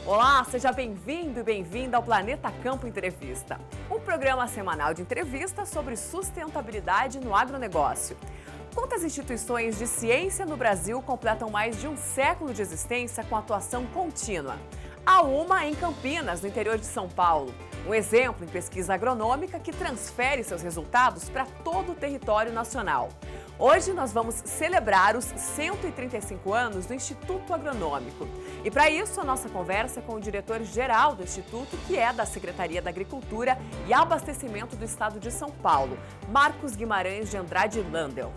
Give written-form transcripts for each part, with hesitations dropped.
Olá, seja bem-vindo e bem-vinda ao Planeta Campo Entrevista, um programa semanal de entrevistas sobre sustentabilidade no agronegócio. Quantas instituições de ciência no Brasil completam mais de um século de existência com atuação contínua? Há uma em Campinas, no interior de São Paulo. Um exemplo em pesquisa agronômica que transfere seus resultados para todo o território nacional. Hoje nós vamos celebrar os 135 anos do Instituto Agronômico. E para isso, a nossa conversa é com o diretor-geral do Instituto, que é da Secretaria da Agricultura e Abastecimento do Estado de São Paulo, Marcos Guimarães de Andrade Landel.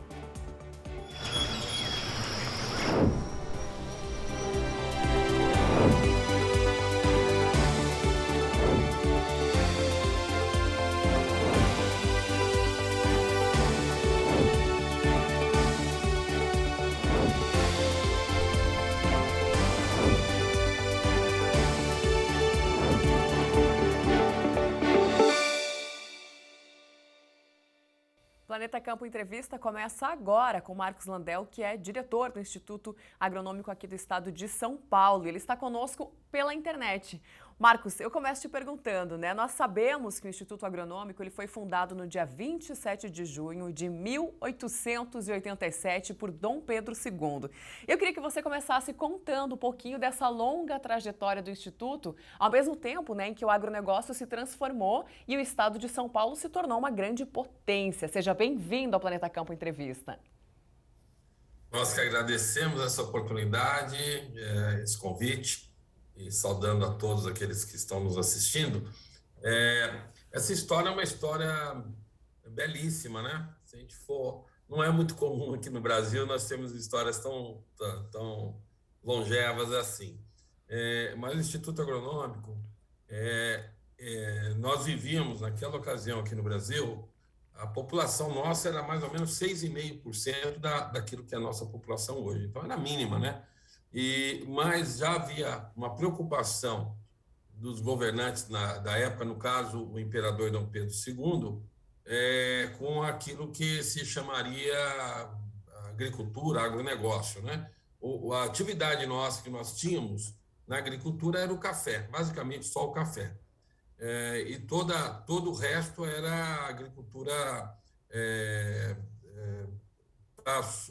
Planeta Campo Entrevista começa agora com Marcos Landel, que é diretor do Instituto Agronômico aqui do estado de São Paulo. Ele está conosco pela internet. Marcos, eu começo te perguntando, né? Nós sabemos que o Instituto Agronômico ele foi fundado no dia 27 de junho de 1887 por Dom Pedro II. Eu queria que você começasse contando um pouquinho dessa longa trajetória do Instituto, ao mesmo tempo, né, em que o agronegócio se transformou e o estado de São Paulo se tornou uma grande potência. Seja bem-vindo ao Planeta Campo Entrevista. Nós que agradecemos essa oportunidade, esse convite, e saudando a todos aqueles que estão nos assistindo. Essa história é uma história belíssima, né? Se a gente for, não é muito comum aqui no Brasil nós temos histórias tão longevas assim. Mas o Instituto Agronômico, nós vivíamos naquela ocasião aqui no Brasil, a população nossa era mais ou menos 6,5% daquilo que é a nossa população hoje. Então era mínima, né? Mas já havia uma preocupação dos governantes da época, no caso, o imperador Dom Pedro II, com aquilo que se chamaria agricultura, agronegócio, né? A atividade nossa que nós tínhamos na agricultura era o café, basicamente só o café. E todo o resto era agricultura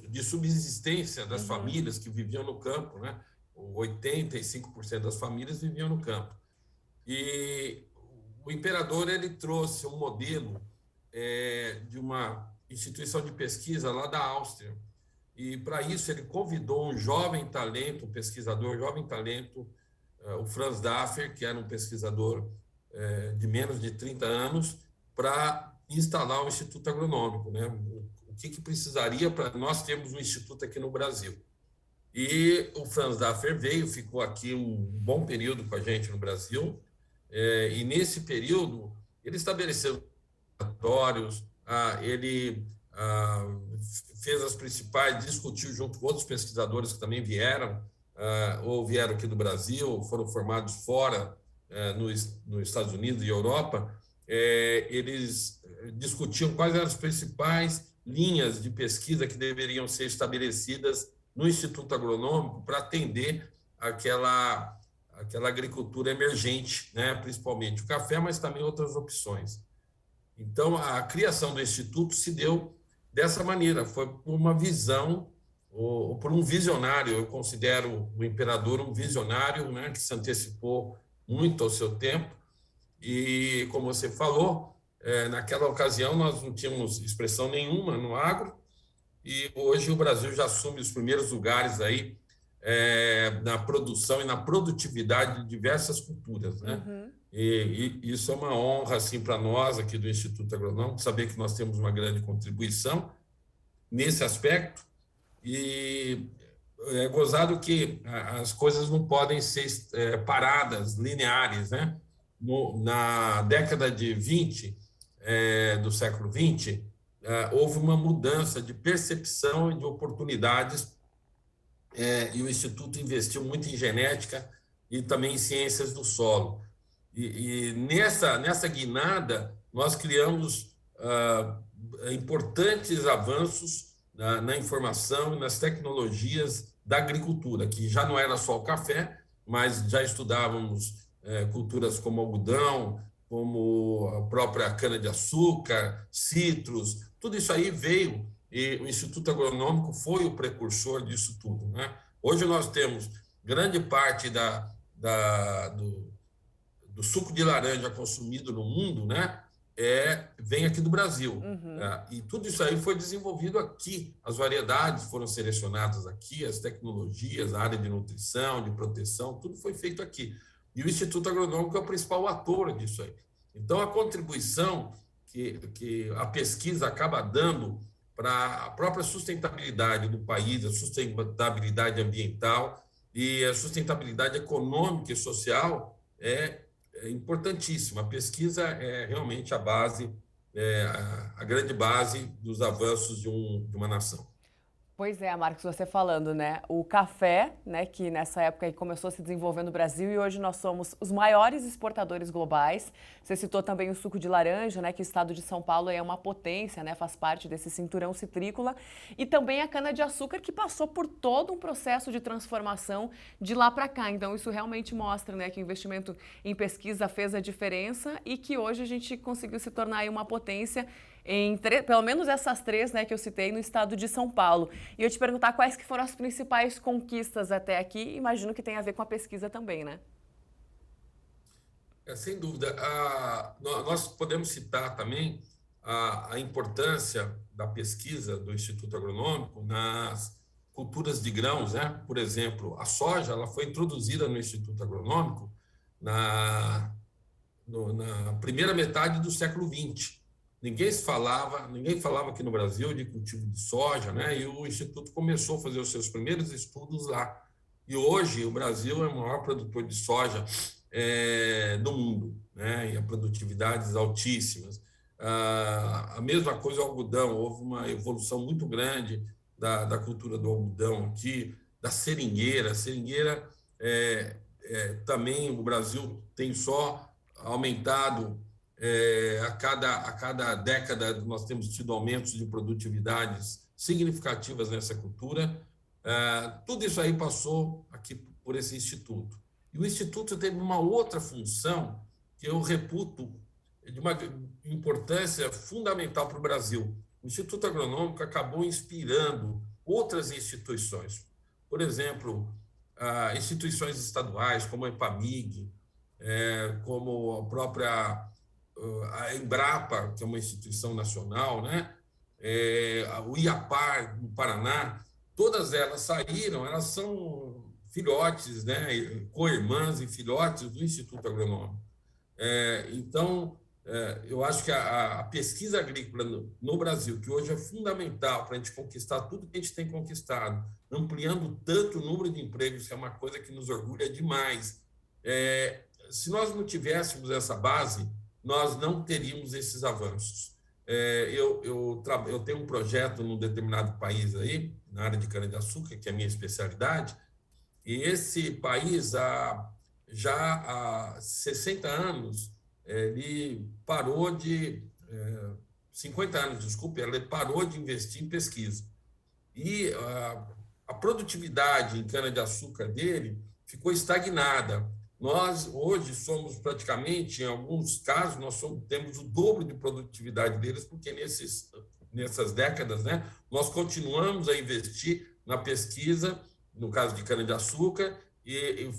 de subsistência das famílias que viviam no campo, né? 85% das famílias viviam no campo. E o imperador ele trouxe um modelo de uma instituição de pesquisa lá da Áustria. E para isso ele convidou um jovem talento, um pesquisador, jovem talento, o Franz Daffer, que era um pesquisador de menos de 30 anos, para instalar o Instituto Agronômico, né? O que precisaria para nós termos um instituto aqui no Brasil. E o Franz Daffer veio, ficou aqui um bom período com a gente no Brasil, e nesse período ele estabeleceu laboratórios, ele fez as principais, discutiu junto com outros pesquisadores que também vieram, ou vieram aqui do Brasil, foram formados fora, nos Estados Unidos e Europa. Eles discutiam quais eram as principais linhas de pesquisa que deveriam ser estabelecidas no Instituto Agronômico para atender aquela agricultura emergente, né? Principalmente o café, mas também outras opções. Então, a criação do Instituto se deu dessa maneira, foi por uma visão, ou por um visionário. Eu considero o imperador um visionário, né? Que se antecipou muito ao seu tempo. E, como você falou, naquela ocasião nós não tínhamos expressão nenhuma no agro, e hoje o Brasil já assume os primeiros lugares aí na produção e na produtividade de diversas culturas, né? E isso é uma honra assim para nós aqui do Instituto Agronômico, saber que nós temos uma grande contribuição nesse aspecto. E é gozado que as coisas não podem ser paradas, lineares, né? Na década de 20 do século 20, houve uma mudança de percepção e de oportunidades, e o Instituto investiu muito em genética e também em ciências do solo. E nessa guinada, nós criamos importantes avanços na informação e nas tecnologias da agricultura, que já não era só o café, mas já estudávamos culturas como algodão, como a própria cana-de-açúcar, citros, tudo isso aí veio, e o Instituto Agronômico foi o precursor disso tudo, né? Hoje nós temos grande parte do suco de laranja consumido no mundo, né, vem aqui do Brasil. E tudo isso aí foi desenvolvido aqui. As variedades foram selecionadas aqui, as tecnologias, a área de nutrição, de proteção, tudo foi feito aqui. E o Instituto Agronômico é o principal ator disso aí. Então, a contribuição que a pesquisa acaba dando para a própria sustentabilidade do país, a sustentabilidade ambiental e a sustentabilidade econômica e social é importantíssima. A pesquisa é realmente a base, a grande base dos avanços de uma nação. Pois é, Marcos, você falando, né? O café, né, que nessa época aí começou a se desenvolver no Brasil e hoje nós somos os maiores exportadores globais. Você citou também o suco de laranja, né, que o estado de São Paulo é uma potência, né, faz parte desse cinturão citrícola. E também a cana-de-açúcar, que passou por todo um processo de transformação de lá para cá. Então, isso realmente mostra, né, que o investimento em pesquisa fez a diferença e que hoje a gente conseguiu se tornar aí uma potência em pelo menos essas três, né, que eu citei no estado de São Paulo. E eu te perguntar quais que foram as principais conquistas até aqui, imagino que tem a ver com a pesquisa também, né? Sem dúvida. Nós podemos citar também a importância da pesquisa do Instituto Agronômico nas culturas de grãos, né? Por exemplo, a soja ela foi introduzida no Instituto Agronômico na primeira metade do século XX. Ninguém falava aqui no Brasil de cultivo de soja, né? E o Instituto começou a fazer os seus primeiros estudos lá. E hoje o Brasil é o maior produtor de soja do mundo, né? E a produtividades altíssimas. A mesma coisa o algodão, houve uma evolução muito grande da cultura do algodão aqui, da seringueira. A seringueira também o Brasil tem só aumentado. A cada década nós temos tido aumentos de produtividades significativas nessa cultura. Tudo isso aí passou aqui por esse instituto. E o instituto teve uma outra função que eu reputo de uma importância fundamental para o Brasil. O Instituto Agronômico acabou inspirando outras instituições. Por exemplo, instituições estaduais como a EPAMIG, como a própria a Embrapa, que é uma instituição nacional, né? O IAPAR, no Paraná, todas elas saíram, elas são filhotes, né? Co-irmãs e filhotes do Instituto Agronômico. Então, eu acho que a pesquisa agrícola no Brasil, que hoje é fundamental para a gente conquistar tudo que a gente tem conquistado, ampliando tanto o número de empregos, que é uma coisa que nos orgulha demais. Se nós não tivéssemos essa base, nós não teríamos esses avanços. Eu tenho um projeto num determinado país aí, na área de cana-de-açúcar, que é a minha especialidade, e esse país, já há 60 anos, ele parou de... 50 anos, desculpe, ele parou de investir em pesquisa. E a produtividade em cana-de-açúcar dele ficou estagnada. Nós, hoje, somos praticamente, em alguns casos, temos o dobro de produtividade deles, porque nessas décadas, né, nós continuamos a investir na pesquisa, no caso de cana-de-açúcar, e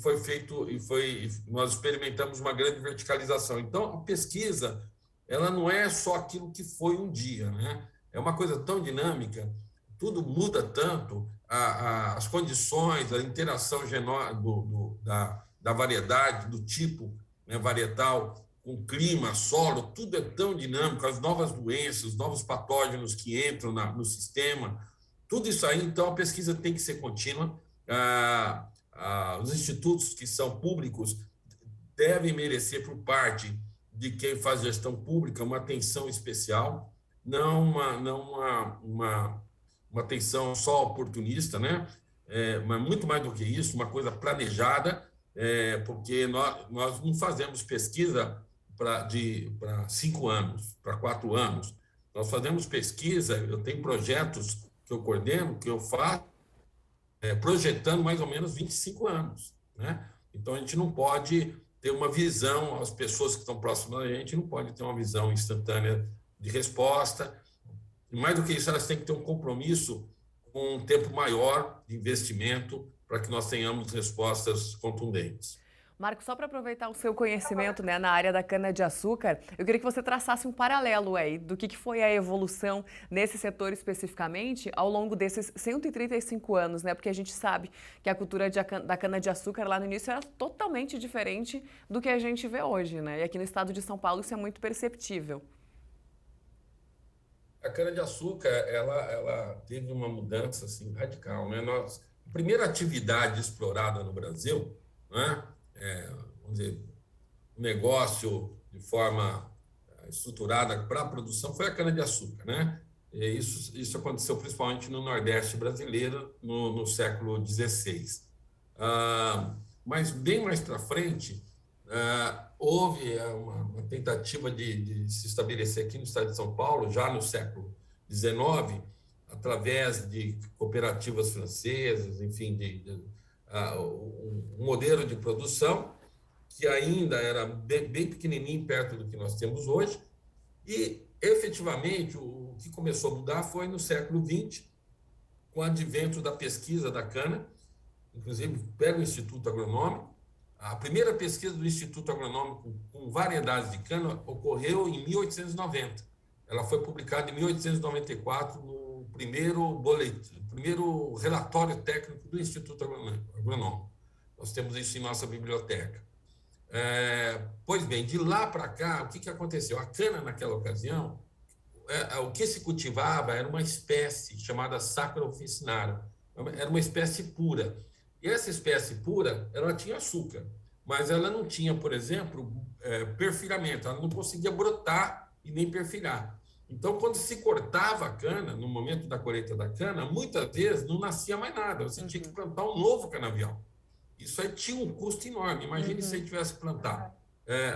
nós experimentamos uma grande verticalização. Então, a pesquisa, ela não é só aquilo que foi um dia, né? É uma coisa tão dinâmica, tudo muda tanto, as condições, a interação da variedade, do tipo, né, varietal, com clima, solo, tudo é tão dinâmico, as novas doenças, os novos patógenos que entram no sistema, tudo isso aí, então, a pesquisa tem que ser contínua. Os institutos que são públicos devem merecer, por parte de quem faz gestão pública, uma atenção especial, não uma atenção só oportunista, né? Mas muito mais do que isso, uma coisa planejada, porque nós não fazemos pesquisa para 5 anos, para 4 anos. Nós fazemos pesquisa, eu tenho projetos que eu coordeno, que eu faço, projetando mais ou menos 25 anos, né? Então, a gente não pode ter uma visão, as pessoas que estão próximas da gente não podem ter uma visão instantânea de resposta. E mais do que isso, elas têm que ter um compromisso com um tempo maior de investimento para que nós tenhamos respostas contundentes. Marcos, só para aproveitar o seu conhecimento, né, na área da cana-de-açúcar, eu queria que você traçasse um paralelo aí do que foi a evolução nesse setor especificamente ao longo desses 135 anos, né? Porque a gente sabe que a cultura da cana-de-açúcar lá no início era totalmente diferente do que a gente vê hoje, né? E aqui no estado de São Paulo isso é muito perceptível. A cana-de-açúcar, ela teve uma mudança assim, radical, né? A primeira atividade explorada no Brasil, né? Vamos dizer, um negócio de forma estruturada para a produção foi a cana-de-açúcar, né? E isso aconteceu principalmente no Nordeste brasileiro no século XVI. Mas bem mais para frente, houve uma tentativa de se estabelecer aqui no estado de São Paulo, já no século XIX, através de cooperativas francesas, enfim, um modelo de produção que ainda era bem pequenininho perto do que nós temos hoje. E, efetivamente, o que começou a mudar foi no século XX, com o advento da pesquisa da cana. Inclusive, pega o Instituto Agronômico. A primeira pesquisa do Instituto Agronômico com variedades de cana ocorreu em 1890. Ela foi publicada em 1894 no primeiro boletim, primeiro relatório técnico do Instituto Agronômico. Nós temos isso em nossa biblioteca. Pois bem, de lá para cá, o que aconteceu? A cana, naquela ocasião, o que se cultivava era uma espécie chamada Saccharum officinarum. Era uma espécie pura. E essa espécie pura, ela tinha açúcar, mas ela não tinha, por exemplo, perfilamento. Ela não conseguia brotar e nem perfilar. Então, quando se cortava a cana, no momento da colheita da cana, muitas vezes não nascia mais nada. Você tinha que plantar um novo canavial. Isso aí tinha um custo enorme. Imagine se a gente tivesse que plantar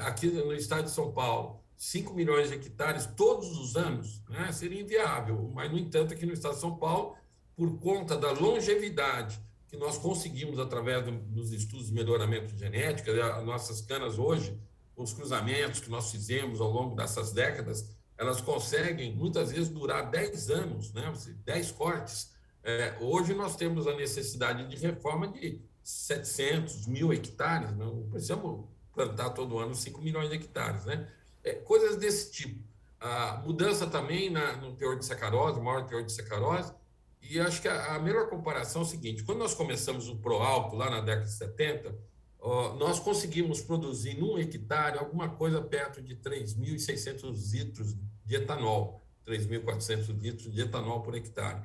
aqui no estado de São Paulo 5 milhões de hectares todos os anos, né? Seria inviável. Mas, no entanto, aqui no estado de São Paulo, por conta da longevidade que nós conseguimos através dos estudos de melhoramento genético, as nossas canas hoje, os cruzamentos que nós fizemos ao longo dessas décadas, elas conseguem, muitas vezes, durar 10 anos, né? 10 cortes. Hoje nós temos a necessidade de reforma de 700, 1.000 hectares, não precisamos plantar todo ano 5 milhões de hectares, né? Coisas desse tipo. A mudança também no teor de sacarose, maior teor de sacarose, e acho que a melhor comparação é o seguinte: quando nós começamos o Proálcool lá na década de 70, nós conseguimos produzir num hectare alguma coisa perto de 3.600 litros de etanol, 3.400 litros de etanol por hectare.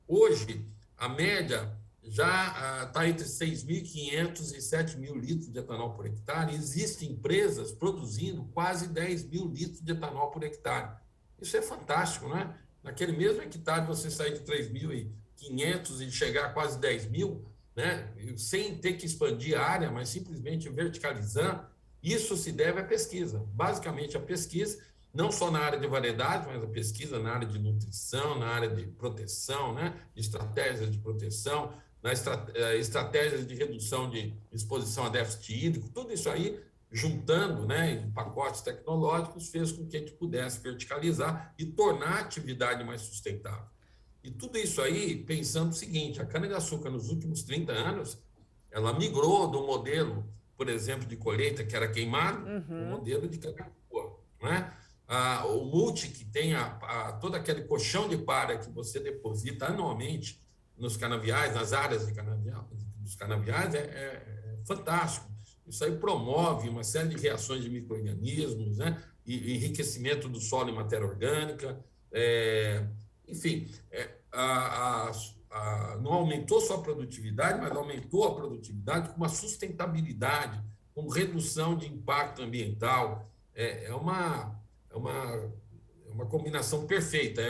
Hoje, a média já está entre 6.500 e 7.000 litros de etanol por hectare. Existem empresas produzindo quase 10.000 litros de etanol por hectare. Isso é fantástico, né? Naquele mesmo hectare, você sair de 3.500 e chegar a quase 10.000, né? Sem ter que expandir a área, mas simplesmente verticalizar. Isso se deve à pesquisa. Basicamente, a pesquisa, não só na área de variedade, mas a pesquisa na área de nutrição, na área de proteção, né? De estratégias de proteção, na estratégias de redução de exposição a déficit hídrico. Tudo isso aí, juntando, né, em pacotes tecnológicos, fez com que a gente pudesse verticalizar e tornar a atividade mais sustentável. E tudo isso aí pensando o seguinte: a cana-de-açúcar nos últimos 30 anos, ela migrou do modelo, por exemplo, de colheita, que era queimado, um modelo de cana-de-açúcar, né? O multi, que tem todo aquele colchão de palha que você deposita anualmente nos canaviais, nas áreas dos canaviais, é fantástico. Isso aí promove uma série de reações de micro-organismos, né? E enriquecimento do solo em matéria orgânica. Enfim, não aumentou só a produtividade, mas aumentou a produtividade com uma sustentabilidade, com redução de impacto ambiental. É uma combinação perfeita,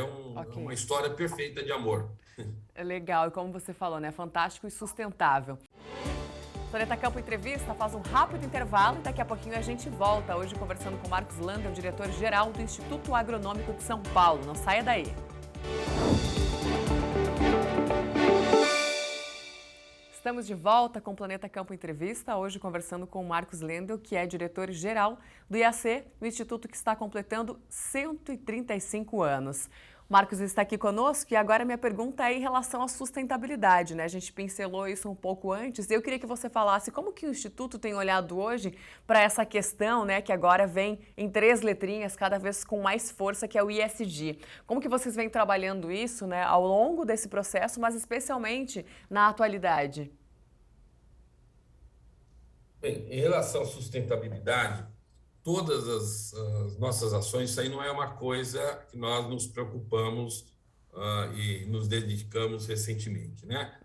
uma história perfeita de amor. É legal, e como você falou, né? Fantástico e sustentável. Planeta Campo Entrevista faz um rápido intervalo e daqui a pouquinho a gente volta. Hoje conversando com Marcos Lander, o diretor-geral do Instituto Agronômico de São Paulo. Não saia daí. Estamos de volta com o Planeta Campo Entrevista, hoje conversando com o Marcos Lendl, que é diretor-geral do IAC, o instituto que está completando 135 anos. O Marcos está aqui conosco e agora minha pergunta é em relação à sustentabilidade, né? A gente pincelou isso um pouco antes e eu queria que você falasse como que o Instituto tem olhado hoje para essa questão, né, que agora vem em 3 letrinhas, cada vez com mais força, que é o ESG. Como que vocês vêm trabalhando isso, né, ao longo desse processo, mas especialmente na atualidade? Bem, em relação à sustentabilidade, todas as nossas ações, isso aí não é uma coisa que nós nos preocupamos e nos dedicamos recentemente, né?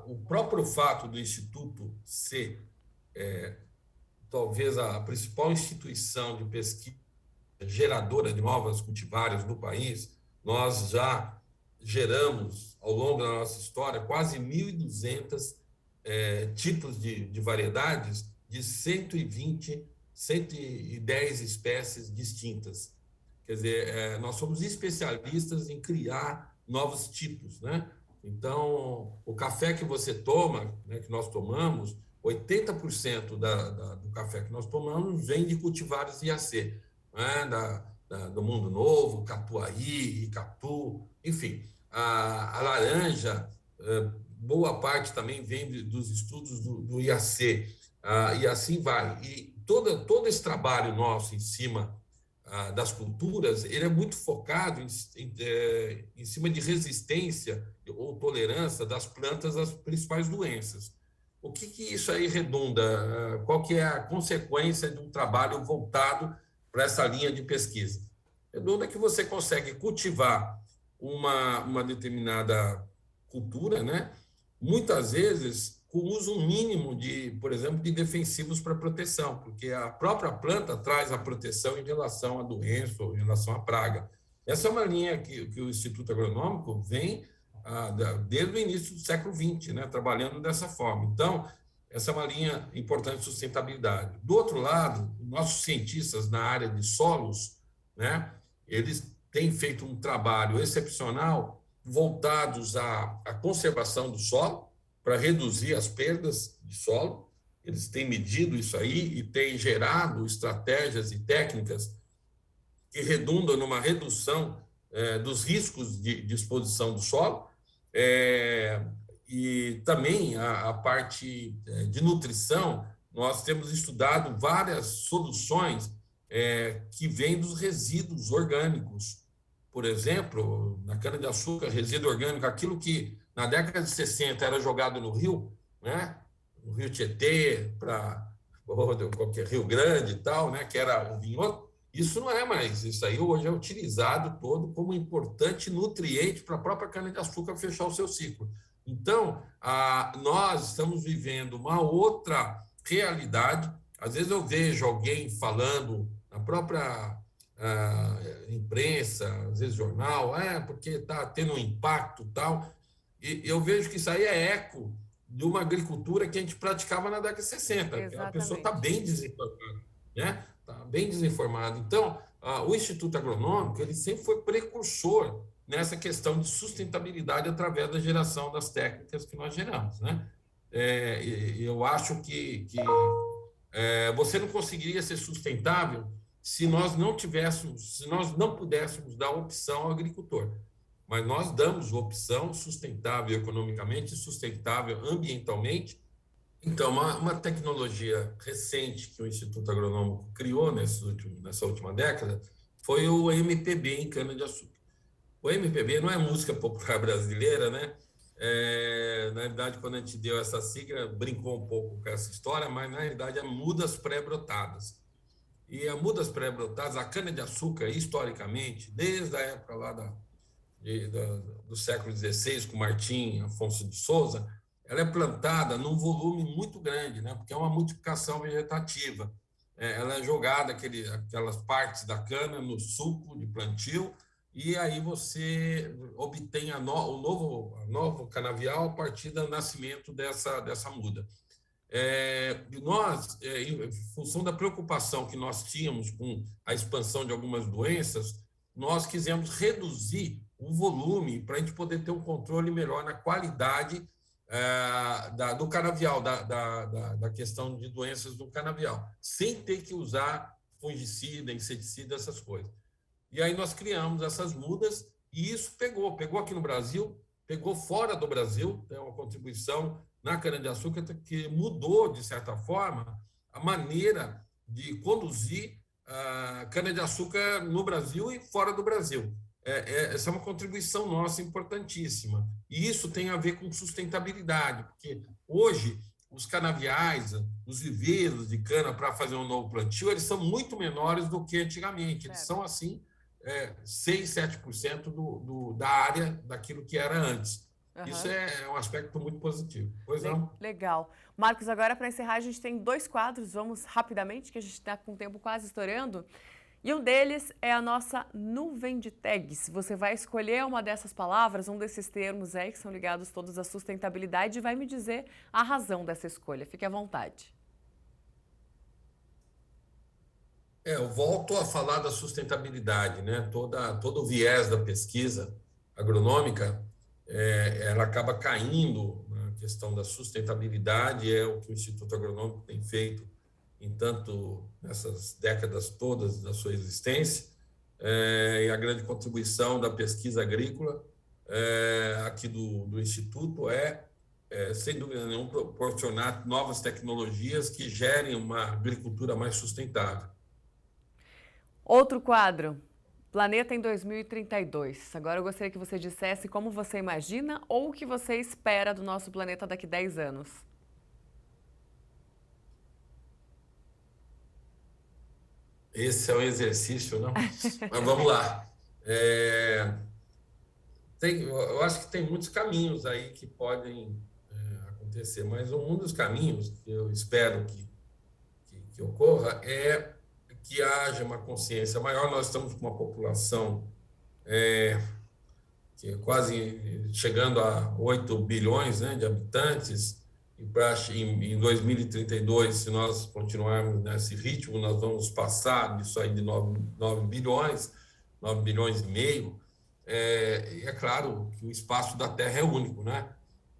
O próprio fato do Instituto ser talvez a principal instituição de pesquisa geradora de novas cultivares do país, nós já geramos, ao longo da nossa história, quase 1.200 tipos de variedades de 110 espécies distintas. Quer dizer, nós somos especialistas em criar novos tipos, né? Então, o café que você toma, né, que nós tomamos, 80% do café que nós tomamos vem de cultivares IAC, né? Do Mundo Novo, Catuai, Icatu, enfim. A laranja, boa parte também vem dos estudos do IAC, e assim vai. E todo esse trabalho nosso em cima das culturas, ele é muito focado em cima de resistência ou tolerância das plantas às principais doenças. O que isso aí redunda? Qual que é a consequência de um trabalho voltado para essa linha de pesquisa? Redunda que você consegue cultivar uma determinada cultura, né? Muitas vezes com uso mínimo por exemplo, de defensivos para proteção, porque a própria planta traz a proteção em relação à doença ou em relação à praga. Essa é uma linha que o Instituto Agronômico vem desde o início do século XX, né, trabalhando dessa forma. Então, essa é uma linha importante de sustentabilidade. Do outro lado, nossos cientistas na área de solos, né, eles têm feito um trabalho excepcional voltados à conservação do solo, para reduzir as perdas de solo. Eles têm medido isso aí e têm gerado estratégias e técnicas que redundam numa redução dos riscos de exposição do solo, e também a parte de nutrição. Nós temos estudado várias soluções que vêm dos resíduos orgânicos. Por exemplo, na cana-de-açúcar, resíduo orgânico, aquilo que na década de 60 era jogado no rio, né? No Rio Tietê, para qualquer Rio Grande e tal, né? Que era o vinhoto. Isso não é mais. Isso aí hoje é utilizado todo como importante nutriente para a própria cana-de-açúcar fechar o seu ciclo. Então, nós estamos vivendo uma outra realidade. Às vezes eu vejo alguém falando na própria imprensa, às vezes jornal, porque está tendo um impacto e tal. E eu vejo que isso aí é eco de uma agricultura que a gente praticava na década de 60. Exatamente. A pessoa está bem desinformada, né? Está bem desinformada. Então, o Instituto Agronômico ele sempre foi precursor nessa questão de sustentabilidade através da geração das técnicas que nós geramos, né? Eu acho que você não conseguiria ser sustentável se nós não pudéssemos dar opção ao agricultor. Mas nós damos opção sustentável economicamente, sustentável ambientalmente. Então, uma tecnologia recente que o Instituto Agronômico criou nessa última década foi o MPB em cana-de-açúcar. O MPB não é música popular brasileira, né? Na verdade, quando a gente deu essa sigla, brincou um pouco com essa história, mas na realidade é mudas pré-brotadas. E a mudas pré-brotadas, a cana-de-açúcar, historicamente, desde a época lá do século XVI, com Martim Afonso de Souza, ela é plantada num volume muito grande, né? Porque é uma multiplicação vegetativa. Ela é jogada aquelas partes da cana no suco de plantio, e aí você obtém o novo canavial a partir do nascimento dessa muda. Nós, em função da preocupação que nós tínhamos com a expansão de algumas doenças, nós quisemos reduzir o volume para a gente poder ter um controle melhor na qualidade do canavial, da questão de doenças do canavial, sem ter que usar fungicida, inseticida, essas coisas. E aí nós criamos essas mudas e isso pegou aqui no Brasil, pegou fora do Brasil, é uma contribuição na cana-de-açúcar que mudou, de certa forma, a maneira de conduzir a cana-de-açúcar no Brasil e fora do Brasil. Essa é uma contribuição nossa importantíssima. E isso tem a ver com sustentabilidade, porque hoje os canaviais, os viveiros de cana para fazer um novo plantio, eles são muito menores do que antigamente. Eles são, assim, 6, 7% da área daquilo que era antes. Uhum. Isso é um aspecto muito positivo. Pois não? Legal. Marcos, agora para encerrar, a gente tem 2 quadros, vamos rapidamente, que a gente está com o tempo quase estourando. E um deles é a nossa nuvem de tags. Você vai escolher uma dessas palavras, um desses termos aí que são ligados todos à sustentabilidade e vai me dizer a razão dessa escolha. Fique à vontade. Eu volto a falar da sustentabilidade, né? Todo o viés da pesquisa agronômica, ela acaba caindo na questão da sustentabilidade, é o que o Instituto Agronômico tem feito nessas décadas todas da sua existência, e a grande contribuição da pesquisa agrícola aqui do Instituto sem dúvida nenhuma, proporcionar novas tecnologias que gerem uma agricultura mais sustentável. Outro quadro, Planeta em 2032. Agora eu gostaria que você dissesse como você imagina ou o que você espera do nosso planeta daqui a 10 anos. Esse é um exercício, não? Mas vamos lá. Eu acho que tem muitos caminhos aí que podem acontecer, mas um dos caminhos que eu espero que ocorra é que haja uma consciência maior. Nós estamos com uma população que é quase chegando a 8 bilhões, né, de habitantes, e em 2032, se nós continuarmos nesse ritmo, nós vamos passar disso aí de 9 bilhões, 9 bilhões e meio. E é claro que o espaço da Terra é único, né?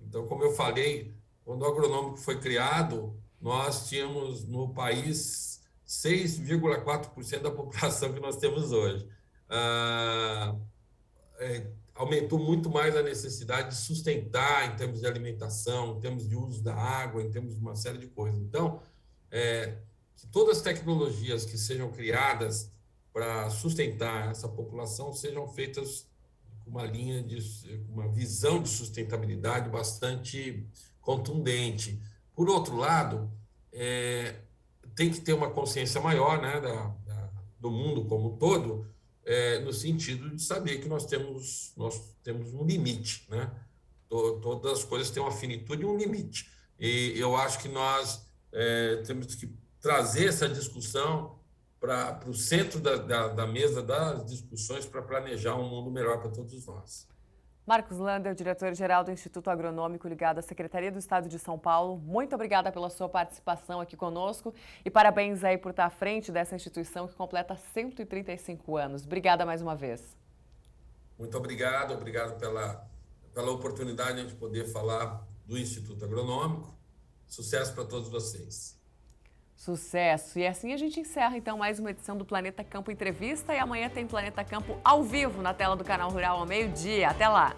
Então, como eu falei, quando o agronômico foi criado, nós tínhamos no país 6,4% da população que nós temos hoje. Aumentou muito mais a necessidade de sustentar em termos de alimentação, em termos de uso da água, em termos de uma série de coisas. Então, que todas as tecnologias que sejam criadas para sustentar essa população sejam feitas com uma visão de sustentabilidade bastante contundente. Por outro lado, tem que ter uma consciência maior, né, do mundo como um todo, no sentido de saber que nós temos um limite, né? Todas as coisas têm uma finitude e um limite. E eu acho que nós temos que trazer essa discussão para o centro da mesa das discussões para planejar um mundo melhor para todos nós. Marcos Landel, diretor-geral do Instituto Agronômico ligado à Secretaria do Estado de São Paulo, muito obrigada pela sua participação aqui conosco e parabéns aí por estar à frente dessa instituição que completa 135 anos. Obrigada mais uma vez. Muito obrigado pela oportunidade de poder falar do Instituto Agronômico. Sucesso para todos vocês. Sucesso! E assim a gente encerra então mais uma edição do Planeta Campo Entrevista e amanhã tem Planeta Campo ao vivo na tela do Canal Rural ao meio-dia. Até lá!